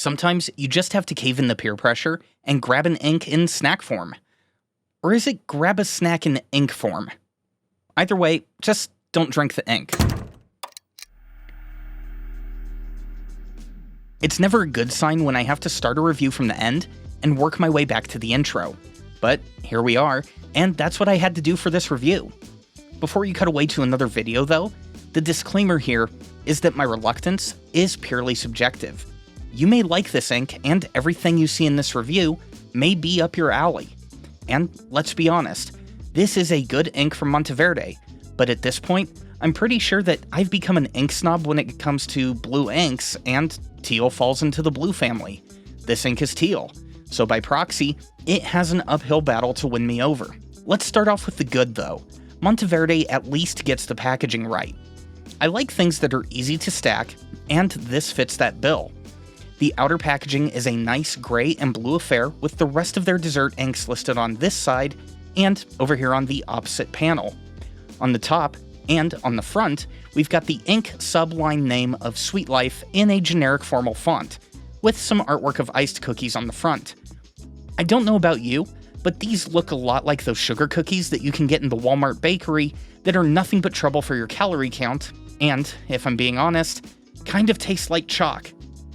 Sometimes you just have to cave in the peer pressure and grab an ink in snack form. Or is it grab a snack in ink form? Either way, just don't drink the ink. It's never a good sign when I have to start a review from the end and work my way back to the intro. But here we are, and that's what I had to do for this review. Before you cut away to another video though, the disclaimer here is that my reluctance is purely subjective. You may like this ink, and everything you see in this review may be up your alley. And let's be honest, this is a good ink from Monteverde, but at this point, I'm pretty sure that I've become an ink snob when it comes to blue inks, and teal falls into the blue family. This ink is teal, so by proxy, it has an uphill battle to win me over. Let's start off with the good though. Monteverde at least gets the packaging right. I like things that are easy to stack, and this fits that bill. The outer packaging is a nice gray and blue affair with the rest of their dessert inks listed on this side and over here on the opposite panel. On the top and on the front, we've got the ink subline name of Sweet Life in a generic formal font, with some artwork of iced cookies on the front. I don't know about you, but these look a lot like those sugar cookies that you can get in the Walmart bakery that are nothing but trouble for your calorie count, and, if I'm being honest, kind of taste like chalk.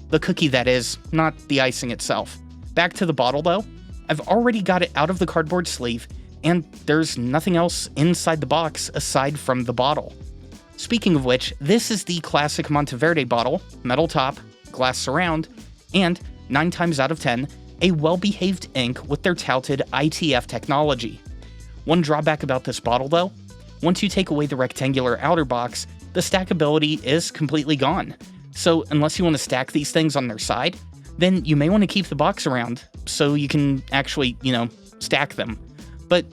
The cookie, that is, not the icing itself. Back to the bottle though, I've already got it out of the cardboard sleeve, and there's nothing else inside the box aside from the bottle. Speaking of which, this is the classic Monteverde bottle, metal top, glass surround, and 9 times out of 10, a well-behaved ink with their touted ITF technology. One drawback about this bottle though, once you take away the rectangular outer box, the stackability is completely gone. So unless you want to stack these things on their side, then you may want to keep the box around so you can actually, stack them. But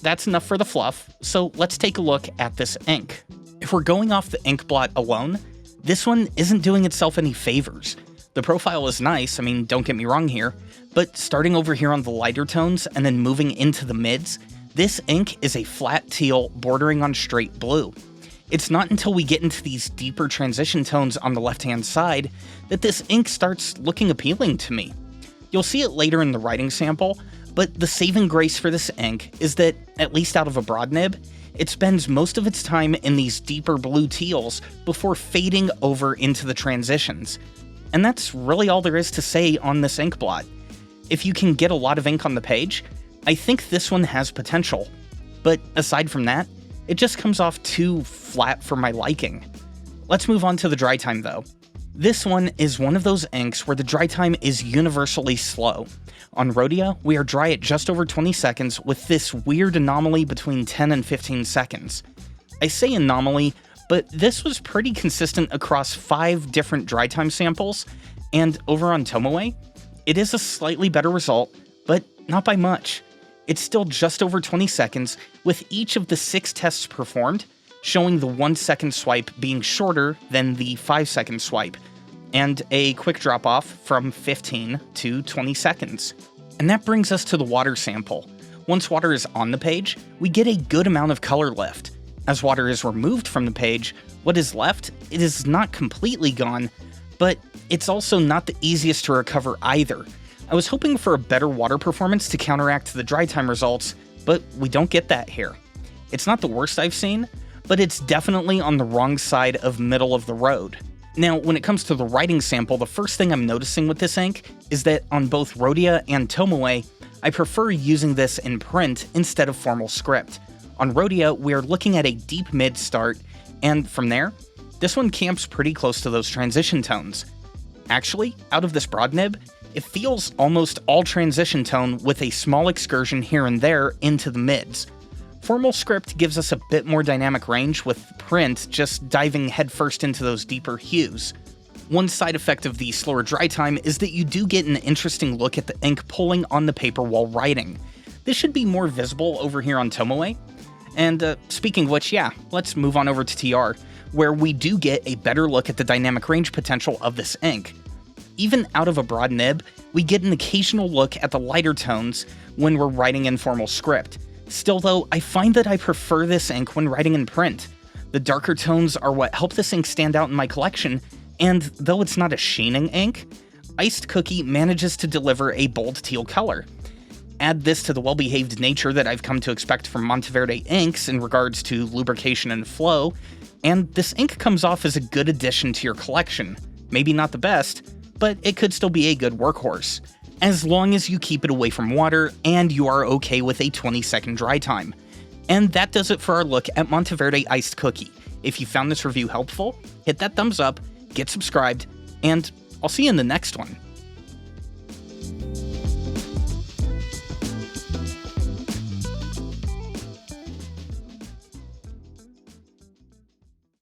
that's enough for the fluff, so let's take a look at this ink. If we're going off the ink blot alone, this one isn't doing itself any favors. The profile is nice, don't get me wrong here, but starting over here on the lighter tones and then moving into the mids, this ink is a flat teal bordering on straight blue. It's not until we get into these deeper transition tones on the left-hand side that this ink starts looking appealing to me. You'll see it later in the writing sample, but the saving grace for this ink is that, at least out of a broad nib, it spends most of its time in these deeper blue teals before fading over into the transitions. And that's really all there is to say on this ink blot. If you can get a lot of ink on the page, I think this one has potential. But aside from that, it just comes off too flat for my liking. Let's move on to the dry time though. This one is one of those inks where the dry time is universally slow. On Rhodia, we are dry at just over 20 seconds with this weird anomaly between 10 and 15 seconds. I say anomaly, but this was pretty consistent across 5 different dry time samples, and over on Tomoe, it is a slightly better result, but not by much. It's still just over 20 seconds, with each of the 6 tests performed showing the 1-second swipe being shorter than the 5-second swipe, and a quick drop-off from 15 to 20 seconds. And that brings us to the water sample. Once water is on the page, we get a good amount of color lift. As water is removed from the page, what is left, it is not completely gone, but it's also not the easiest to recover either. I was hoping for a better water performance to counteract the dry time results, but we don't get that here. It's not the worst I've seen, but it's definitely on the wrong side of middle of the road. Now, when it comes to the writing sample, the first thing I'm noticing with this ink is that on both Rhodia and Tomoe, I prefer using this in print instead of formal script. On Rhodia, we are looking at a deep mid start, and from there, this one camps pretty close to those transition tones. Actually, out of this broad nib, it feels almost all transition tone with a small excursion here and there into the mids. Formal script gives us a bit more dynamic range, with print just diving headfirst into those deeper hues. One side effect of the slower dry time is that you do get an interesting look at the ink pulling on the paper while writing. This should be more visible over here on Tomoe. And speaking of which, yeah, let's move on over to TR, where we do get a better look at the dynamic range potential of this ink. Even out of a broad nib, we get an occasional look at the lighter tones when we're writing in formal script. Still though, I find that I prefer this ink when writing in print. The darker tones are what help this ink stand out in my collection, and though it's not a sheening ink, Iced Cookie manages to deliver a bold teal color. Add this to the well-behaved nature that I've come to expect from Monteverde inks in regards to lubrication and flow, and this ink comes off as a good addition to your collection. Maybe not the best, but it could still be a good workhorse, as long as you keep it away from water and you are okay with a 20-second dry time. And that does it for our look at Monteverde Iced Cookie. If you found this review helpful, hit that thumbs up, get subscribed, and I'll see you in the next one.